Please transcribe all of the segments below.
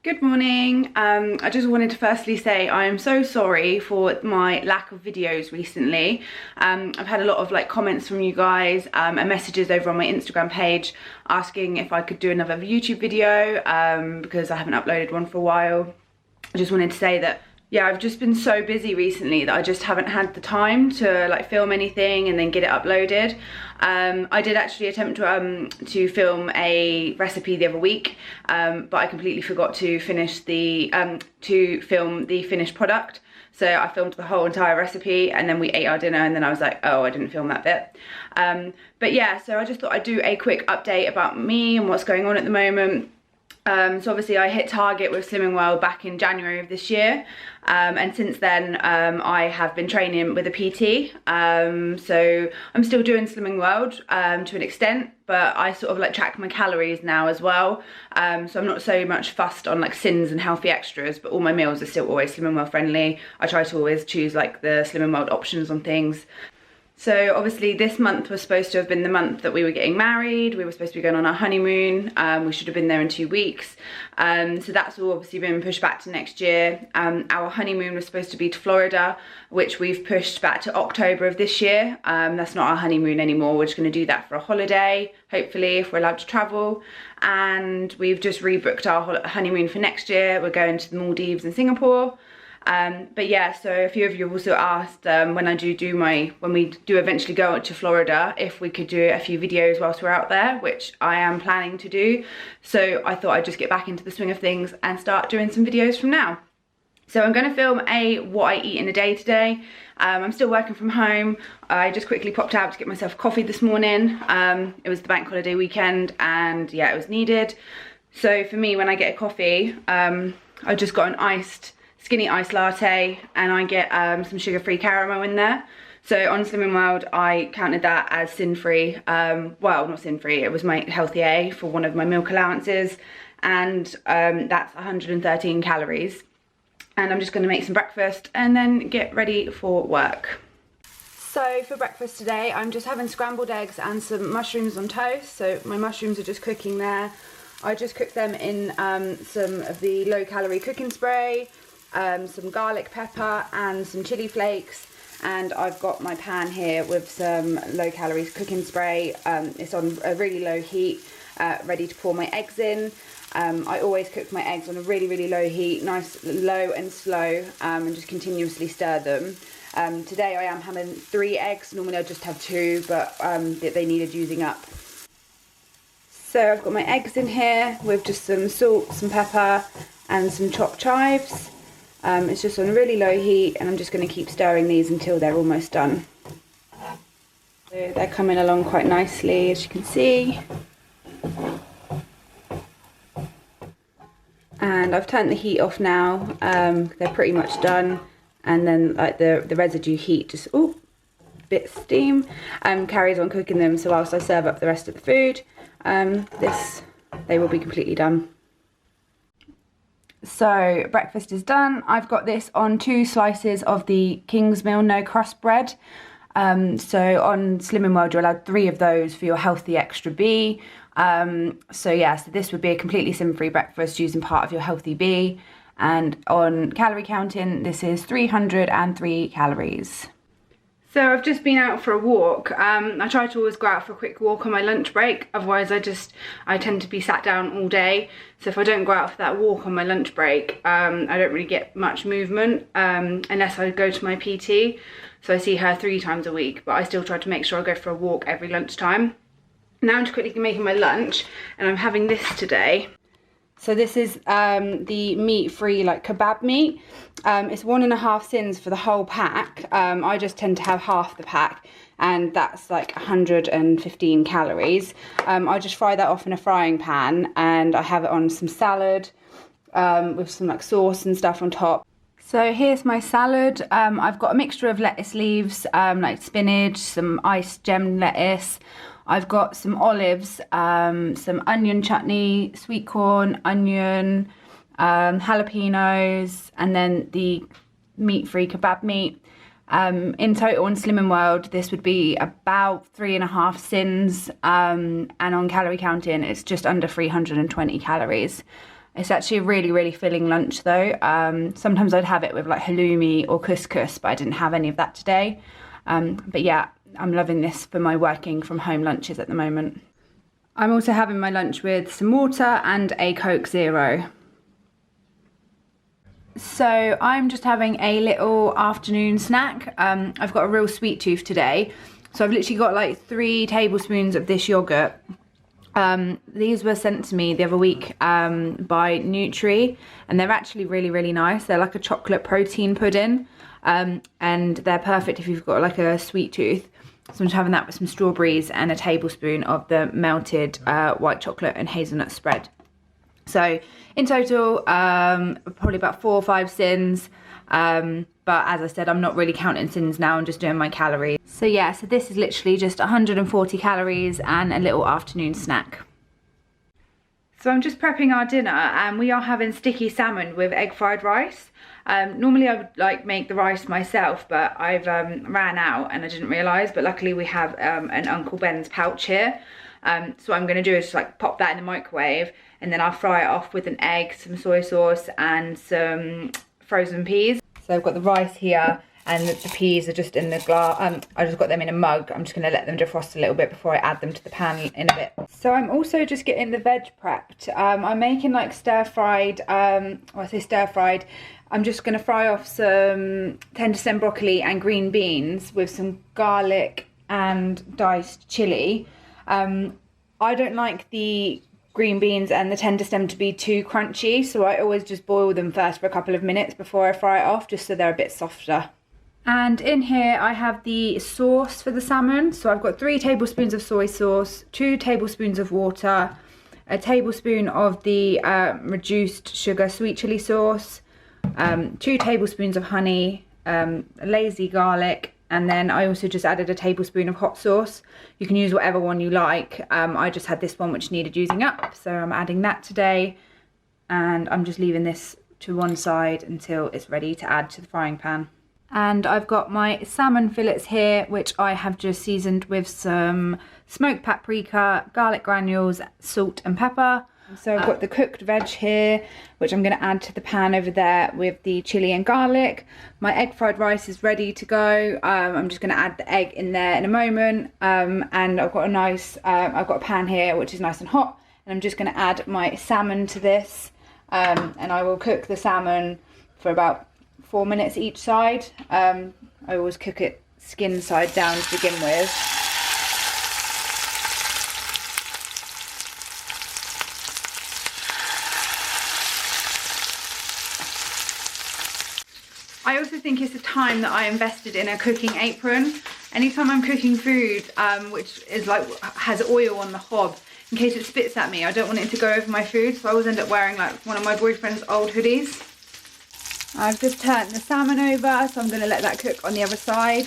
Good morning. I just wanted to firstly say I am so sorry for my lack of videos recently. I've had a lot of comments from you guys and messages over on my Instagram page asking if I could do another YouTube video because I haven't uploaded one for a while. I just wanted to say that yeah, I've just been so busy recently that I just haven't had the time to film anything and then get it uploaded. I did actually attempt to film a recipe the other week, but I completely forgot to finish to film the finished product. So I filmed the whole entire recipe and then we ate our dinner and then I was like, oh, I didn't film that bit. But yeah, so I just thought I'd do a quick update about me and what's going on at the moment. So obviously I hit target with Slimming World back in January of this year, and since then I have been training with a PT. So I'm still doing Slimming World to an extent, but I sort of track my calories now as well. So I'm not so much fussed on sins and healthy extras, but all my meals are still always Slimming World friendly. I try to always choose the Slimming World options on things. So obviously this month was supposed to have been the month that we were getting married. We were supposed to be going on our honeymoon. We should have been there in 2 weeks. So that's all obviously been pushed back to next year. Our honeymoon was supposed to be to Florida, which we've pushed back to October of this year. That's not our honeymoon anymore. We're just going to do that for a holiday, hopefully, if we're allowed to travel. And we've just rebooked our honeymoon for next year. We're going to the Maldives and Singapore. But yeah, so a few of you have also asked when we do eventually go to Florida, if we could do a few videos whilst we're out there, which I am planning to do. So I thought I'd just get back into the swing of things and start doing some videos from now. So I'm going to film what I eat in a day today. I'm still working from home. I just quickly popped out to get myself coffee this morning. It was the bank holiday weekend and yeah, it was needed. So for me, when I get a coffee, I just got an skinny iced latte, and I get some sugar-free caramel in there. So on Slimming World, I counted that as sin-free. Well, not sin-free, it was my healthy A for one of my milk allowances, and that's 113 calories. And I'm just gonna make some breakfast and then get ready for work. So for breakfast today, I'm just having scrambled eggs and some mushrooms on toast. So my mushrooms are just cooking there. I just cooked them in some of the low-calorie cooking spray, some garlic pepper and some chili flakes, and I've got my pan here with some low calorie cooking spray. It's on a really low heat, ready to pour my eggs in. I always cook my eggs on a really low heat, nice low and slow, and just continuously stir them. Today I am having 3 eggs. Normally I just have 2, but they needed using up. So I've got my eggs in here with just some salt, some pepper and some chopped chives. It's just on a really low heat, and I'm just going to keep stirring these until they're almost done. So they're coming along quite nicely, as you can see. And I've turned the heat off now. They're pretty much done, and then the residue heat just bit of steam carries on cooking them. So whilst I serve up the rest of the food, they will be completely done. So breakfast is done. I've got this on 2 slices of the King's Meal no crust bread. So on Slimming World, you're allowed 3 of those for your healthy extra B. So yeah, so this would be a completely sin-free breakfast using part of your healthy B. And on calorie counting, this is 303 calories. So I've just been out for a walk. I try to always go out for a quick walk on my lunch break, otherwise I tend to be sat down all day. So if I don't go out for that walk on my lunch break, I don't really get much movement unless I go to my PT. So I see her 3 times a week, but I still try to make sure I go for a walk every lunchtime. Now I'm just quickly making my lunch, and I'm having this today. So this is the meat-free kebab meat. It's 1.5 sins for the whole pack. I just tend to have half the pack, and that's 115 calories. I just fry that off in a frying pan, and I have it on some salad with some sauce and stuff on top. So here's my salad. I've got a mixture of lettuce leaves, spinach, some iced gemmed lettuce. I've got some olives, some onion chutney, sweet corn, onion, jalapenos, and then the meat-free kebab meat. In total on Slimming World, this would be about 3.5 sins, and on calorie counting, it's just under 320 calories. It's actually a really, really filling lunch though. Sometimes I'd have it with like halloumi or couscous, but I didn't have any of that today. But yeah, I'm loving this for my working from home lunches at the moment. I'm also having my lunch with some water and a Coke Zero. So I'm just having a little afternoon snack. I've got a real sweet tooth today. So I've literally got like 3 tablespoons of this yogurt. These were sent to me the other week by Nutri, and they're actually really, really nice. They're like a chocolate protein pudding, and they're perfect if you've got like a sweet tooth. So I'm just having that with some strawberries and a tablespoon of the melted white chocolate and hazelnut spread. So in total, probably about 4 or 5 sins. But as I said, I'm not really counting sins now, I'm just doing my calories. So yeah, so this is literally just 140 calories and a little afternoon snack. So I'm just prepping our dinner, and we are having sticky salmon with egg fried rice. Normally I would like make the rice myself, but I've ran out and I didn't realise, but luckily we have an Uncle Ben's pouch here. So what I'm going to do is just like pop that in the microwave, and then I'll fry it off with an egg, some soy sauce and some frozen peas. So I've got the rice here, and the peas are just in the glass. I just got them in a mug. I'm just going to let them defrost a little bit before I add them to the pan in a bit. So I'm also just getting the veg prepped. I'm making like stir-fried, I say stir-fried, I'm just going to fry off some tender stem broccoli and green beans with some garlic and diced chilli. I don't like the green beans and the tender stem to be too crunchy, so I always just boil them first for a couple of minutes before I fry it off, just so they're a bit softer. And in here I have the sauce for the salmon. So I've got 3 tablespoons of soy sauce, 2 tablespoons of water, a tablespoon of the reduced sugar sweet chili sauce, 2 tablespoons of honey, lazy garlic, and then I also just added a tablespoon of hot sauce. You can use whatever one you like. I just had this one which needed using up, so I'm adding that today, and I'm just leaving this to one side until it's ready to add to the frying pan. And I've got my salmon fillets here, which I have just seasoned with some smoked paprika, garlic granules, salt and pepper. So I've got the cooked veg here, which I'm going to add to the pan over there with the chilli and garlic. My egg fried rice is ready to go. I'm just going to add the egg in there in a moment. And I've got I've got a pan here which is nice and hot, and I'm just going to add my salmon to this. And I will cook the salmon for about 4 minutes each side. I always cook it skin side down to begin with. I also think it's a time that I invested in a cooking apron. Anytime I'm cooking food which is like has oil on the hob, in case it spits at me, I don't want it to go over my food, so I always end up wearing like one of my boyfriend's old hoodies. I've just turned the salmon over, so I'm going to let that cook on the other side,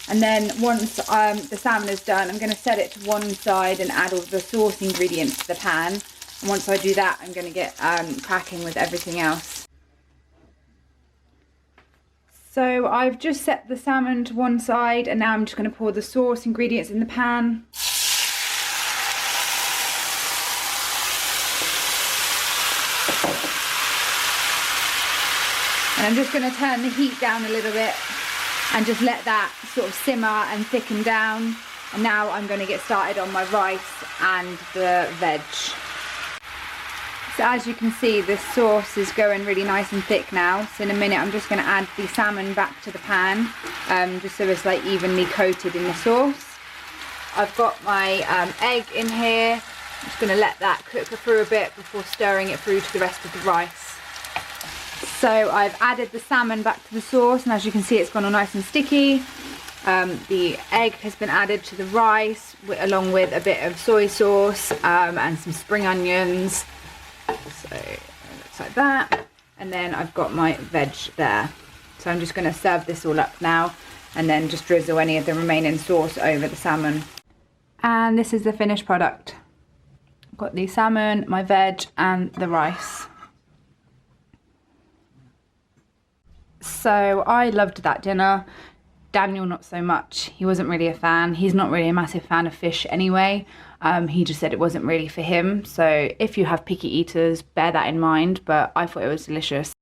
and then once the salmon is done, I'm going to set it to one side and add all the sauce ingredients to the pan, and once I do that I'm going to get cracking with everything else. So I've just set the salmon to one side, and now I'm just going to pour the sauce ingredients in the pan. And I'm just going to turn the heat down a little bit and just let that sort of simmer and thicken down. And now I'm going to get started on my rice and the veg. So as you can see, this sauce is going really nice and thick now. So in a minute I'm just going to add the salmon back to the pan, just so it's like evenly coated in the sauce. I've got my egg in here. I'm just going to let that cook through a bit before stirring it through to the rest of the rice. So I've added the salmon back to the sauce, and as you can see it's gone all nice and sticky. The egg has been added to the rice along with a bit of soy sauce and some spring onions. So it looks like that, and then I've got my veg there. So I'm just going to serve this all up now, and then just drizzle any of the remaining sauce over the salmon. And this is the finished product. I've got the salmon, my veg and the rice. So I loved that dinner. Daniel, not so much. He wasn't really a fan. He's not really a massive fan of fish anyway. He just said it wasn't really for him. So if you have picky eaters, bear that in mind. But I thought it was delicious.